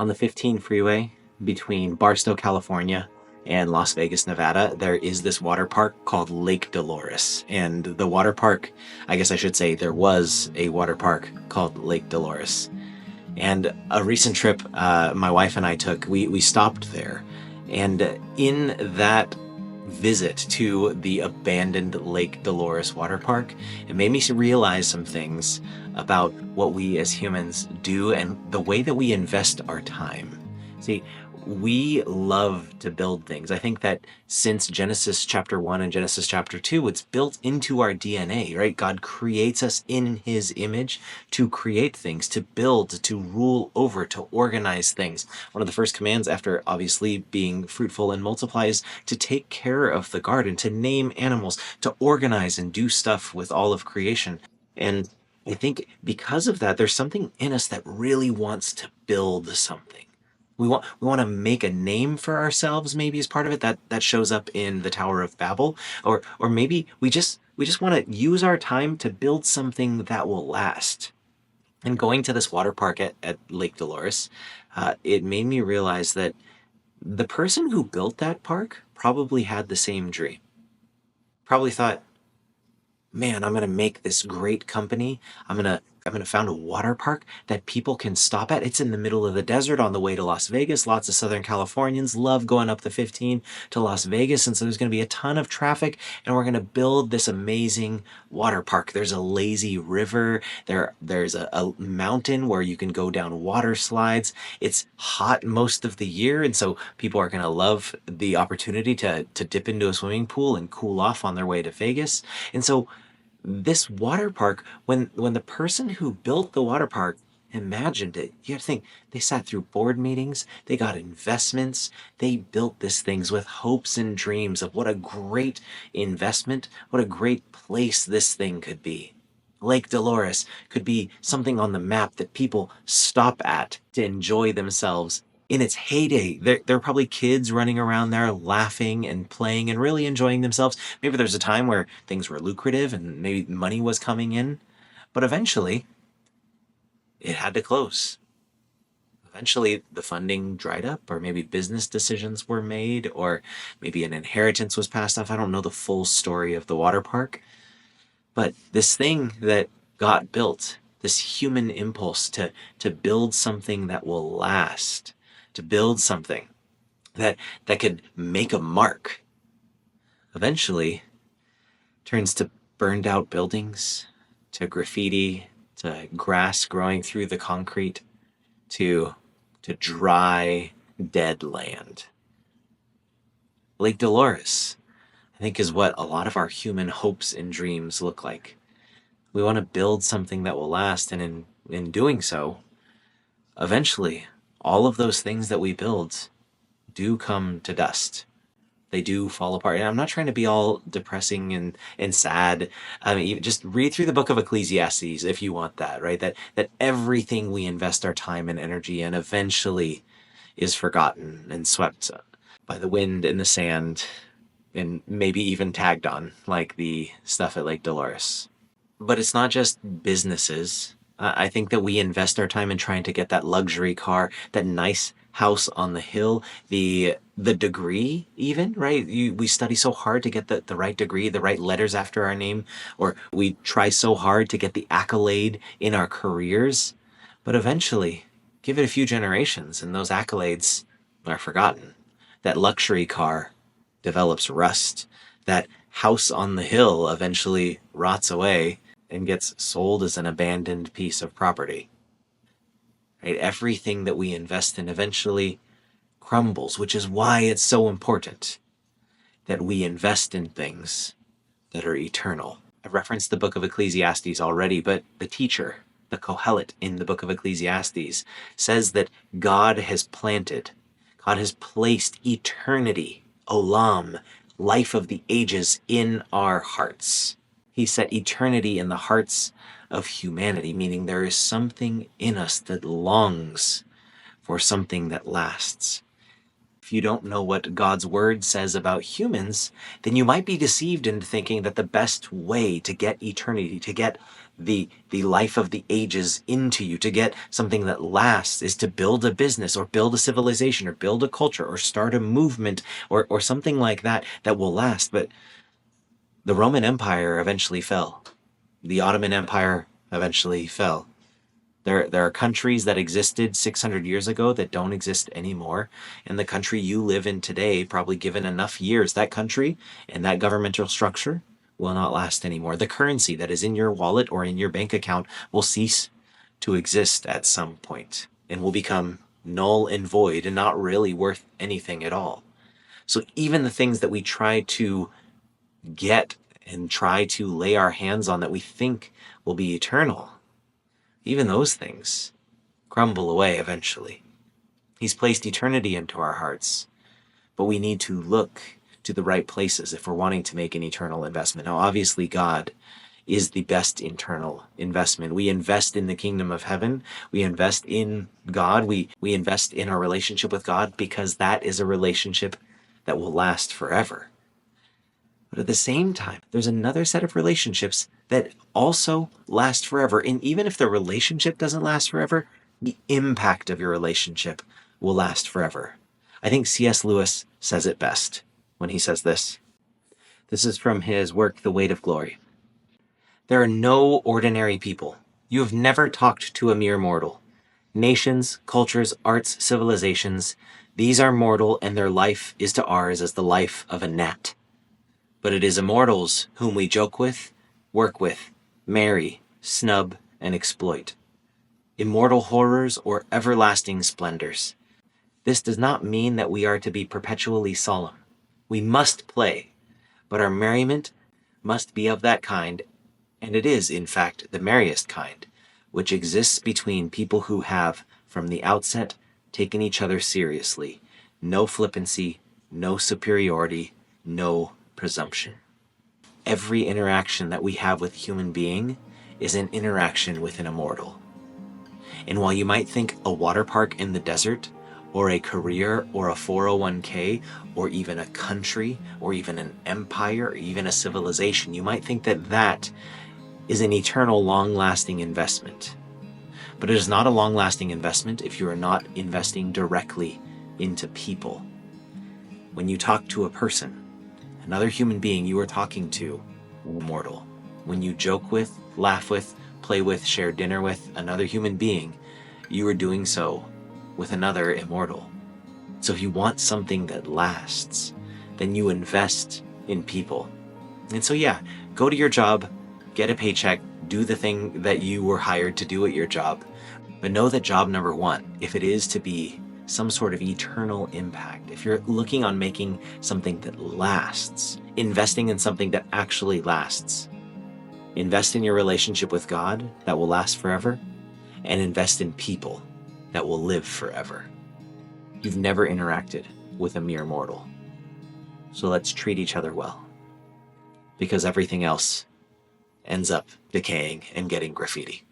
On the 15 freeway between Barstow, California and Las Vegas, Nevada, there is this water park called Lake Dolores. And the water park, I guess I should say, there was a water park called Lake Dolores. And a recent trip my wife and I took, we stopped there. And in that visit to the abandoned Lake Dolores Waterpark, it made me realize some things about what we as humans do and the way that we invest our time. See, we love to build things. I think that since Genesis chapter 1 and Genesis chapter 2, it's built into our DNA, right? God creates us in his image to create things, to build, to rule over, to organize things. One of the first commands after obviously being fruitful and multiply is to take care of the garden, to name animals, to organize and do stuff with all of creation. And I think because of that, there's something in us that really wants to build something. We want to make a name for ourselves, maybe as part of it. That shows up in the Tower of Babel. Or maybe we just want to use our time to build something that will last. And going to this water park at Lake Dolores, it made me realize that the person who built that park probably had the same dream. Probably thought, man, I'm gonna make this great company. I'm gonna found a water park that people can stop at. It's in the middle of the desert on the way to Las Vegas. Lots of Southern Californians love going up the 15 to Las Vegas, and so there's gonna be a ton of traffic, and we're gonna build this amazing water park. There's a lazy river. There's a mountain where you can go down water slides. It's hot most of the year, and so people are gonna love the opportunity to dip into a swimming pool and cool off on their way to Vegas. And so this water park, when the person who built the water park imagined it, you have to think they sat through board meetings, they got investments, they built these things with hopes and dreams of what a great investment, what a great place this thing could be. Lake Dolores could be something on the map that people stop at to enjoy themselves. In its heyday, there are probably kids running around there laughing and playing and really enjoying themselves. Maybe there's a time where things were lucrative and maybe money was coming in, but eventually it had to close. Eventually the funding dried up, or maybe business decisions were made, or maybe an inheritance was passed off. I don't know the full story of the water park, but this thing that got built, this human impulse to build something that will last, to build something that could make a mark, eventually turns to burned out buildings, to graffiti, to grass growing through the concrete, to dry, dead land. Lake Dolores, I think, is what a lot of our human hopes and dreams look like. We want to build something that will last, and in doing so, eventually, all of those things that we build do come to dust. They do fall apart. And I'm not trying to be all depressing and sad. I mean, you just read through the book of Ecclesiastes if you want that, right? That everything we invest our time and energy in eventually is forgotten and swept by the wind and the sand and maybe even tagged on, like the stuff at Lake Dolores. But it's not just businesses. I think that we invest our time in trying to get that luxury car, that nice house on the hill, the degree even, right? We study so hard to get the right degree, the right letters after our name, or we try so hard to get the accolade in our careers. But eventually, give it a few generations and those accolades are forgotten. That luxury car develops rust. That house on the hill eventually rots away and gets sold as an abandoned piece of property. Right? Everything that we invest in eventually crumbles, which is why it's so important that we invest in things that are eternal. I've referenced the book of Ecclesiastes already, but the teacher, the Kohelet in the book of Ecclesiastes, says that God has placed eternity, olam, life of the ages, in our hearts. He set eternity in the hearts of humanity, meaning there is something in us that longs for something that lasts. if you don't know what God's word says about humans, then you might be deceived into thinking that the best way to get eternity, to get the life of the ages into you, to get something that lasts, is to build a business or build a civilization or build a culture or start a movement or something like that that will last. But the Roman Empire eventually fell. The Ottoman Empire eventually fell. There are countries that existed 600 years ago that don't exist anymore. And the country you live in today, probably given enough years, that country and that governmental structure will not last anymore. The currency that is in your wallet or in your bank account will cease to exist at some point and will become null and void and not really worth anything at all. So even the things that we try to get and try to lay our hands on that we think will be eternal, even those things crumble away eventually. He's placed eternity into our hearts, but we need to look to the right places if we're wanting to make an eternal investment. Now, obviously, God is the best eternal investment. We invest in the kingdom of heaven. We invest in God. We invest in our relationship with God because that is a relationship that will last forever. But at the same time, there's another set of relationships that also last forever. And even if the relationship doesn't last forever, the impact of your relationship will last forever. I think C.S. Lewis says it best when he says this. This is from his work, The Weight of Glory. There are no ordinary people. You have never talked to a mere mortal. Nations, cultures, arts, civilizations, these are mortal, and their life is to ours as the life of a gnat. But it is immortals whom we joke with, work with, marry, snub, and exploit. Immortal horrors or everlasting splendors. This does not mean that we are to be perpetually solemn. We must play, but our merriment must be of that kind, and it is, in fact, the merriest kind, which exists between people who have, from the outset, taken each other seriously. No flippancy, no superiority, no presumption. Every interaction that we have with a human being is an interaction with an immortal. And while you might think a water park in the desert, or a career, or a 401k, or even a country, or even an empire, or even a civilization, you might think that that is an eternal, long-lasting investment. But it is not a long-lasting investment if you are not investing directly into people. When you talk to a person, another human being, you are talking to immortal. When you joke with, laugh with, play with, share dinner with another human being, you are doing so with another immortal. So if you want something that lasts, then you invest in people. And so yeah, go to your job, get a paycheck, do the thing that you were hired to do at your job. But know that job number one, if it is to be some sort of eternal impact, if you're looking on making something that lasts, investing in something that actually lasts, invest in your relationship with God that will last forever, and invest in people that will live forever. You've never interacted with a mere mortal. So let's treat each other well, because everything else ends up decaying and getting graffiti.